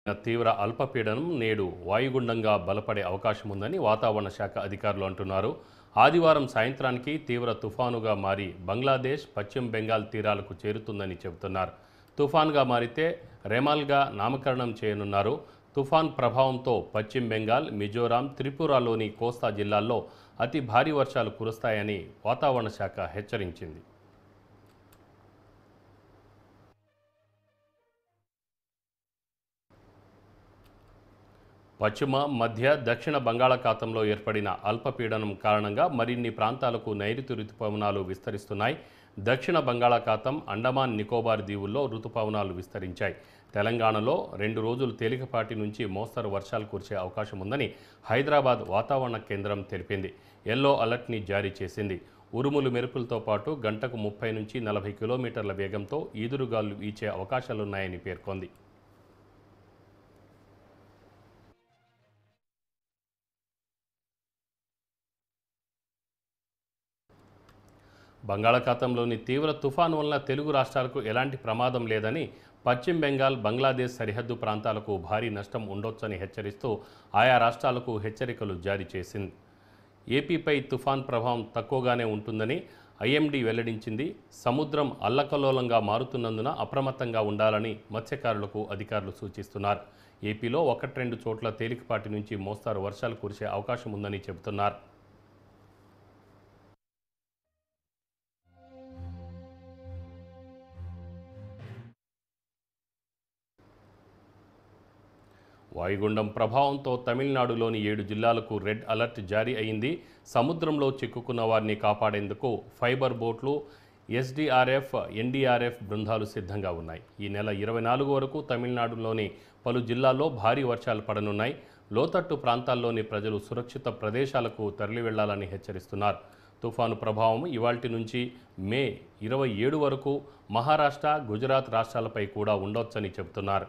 తీవ్ర అల్పపీడనం నేడు వాయుగుండంగా బలపడే అవకాశం ఉందని వాతావరణ శాఖ అధికారులు అంటున్నారు. ఆదివారం సాయంత్రానికి తీవ్ర తుఫానుగా మారి బంగ్లాదేశ్, పశ్చిమ బెంగాల్ తీరాలకు చేరుతుందని చెబుతున్నారు. తుఫాన్గా మారితే రెమాల్గా నామకరణం చేయనున్నారు. తుఫాన్ ప్రభావంతో పశ్చిమ బెంగాల్, మిజోరాం, త్రిపురలోని కోస్తా జిల్లాల్లో అతి భారీ వర్షాలు కురుస్తాయని వాతావరణ శాఖ హెచ్చరించింది. పశ్చిమ, మధ్య, దక్షిణ బంగాళాఖాతంలో ఏర్పడిన అల్పపీడనం కారణంగా మరిన్ని ప్రాంతాలకు నైరుతి రుతుపవనాలు విస్తరిస్తున్నాయి. దక్షిణ బంగాళాఖాతం, అండమాన్ నికోబార్ దీవుల్లో రుతుపవనాలు విస్తరించాయి. తెలంగాణలో 2 రోజులు తేలికపాటి నుంచి మోస్తరు వర్షాలు కురిసే అవకాశం ఉందని హైదరాబాద్ వాతావరణ కేంద్రం తెలిపింది. ఎల్లో అలర్ట్ని జారీ చేసింది. ఉరుములు మెరుపులతో పాటు గంటకు 30 నుంచి 40 కిలోమీటర్ల వేగంతో ఈదురుగాలు వీచే అవకాశాలున్నాయని పేర్కొంది. బంగాళాఖాతంలోని తీవ్ర తుఫాను వలన తెలుగు రాష్ట్రాలకు ఎలాంటి ప్రమాదం లేదని, పశ్చిమ బెంగాల్, బంగ్లాదేశ్ సరిహద్దు ప్రాంతాలకు భారీ నష్టం ఉండొచ్చని హెచ్చరిస్తూ ఆయా రాష్ట్రాలకు హెచ్చరికలు జారీ చేసింది. ఏపీపై తుఫాన్ ప్రభావం తక్కువగానే ఉంటుందని ఐఎండీ వెల్లడించింది. సముద్రం అల్లకల్లోలంగా మారుతున్నందున అప్రమత్తంగా ఉండాలని మత్స్యకారులకు అధికారులు సూచిస్తున్నారు. ఏపీలో 1-2 చోట్ల తేలికపాటి నుంచి మోస్తారు వర్షాలు కురిసే అవకాశం ఉందని చెబుతున్నారు. వాయుగుండం ప్రభావంతో తమిళనాడులోని 7 జిల్లాలకు రెడ్ అలర్ట్ జారీ అయింది. సముద్రంలో చిక్కుకున్న వారిని కాపాడేందుకు ఫైబర్ బోట్లు, ఎస్డీఆర్ఎఫ్, ఎన్డీఆర్ఎఫ్ బృందాలు సిద్ధంగా ఉన్నాయి. ఈ నెల 24 వరకు తమిళనాడులోని పలు జిల్లాల్లో భారీ వర్షాలు పడనున్నాయి. లోతట్టు ప్రాంతాల్లోని ప్రజలు సురక్షిత ప్రదేశాలకు తరలి వెళ్లాలని హెచ్చరిస్తున్నారు. తుఫాను ప్రభావం ఇవాల్టి నుంచి మే 27 వరకు మహారాష్ట్ర, గుజరాత్ రాష్ట్రాలపై కూడా ఉండొచ్చని చెబుతున్నారు.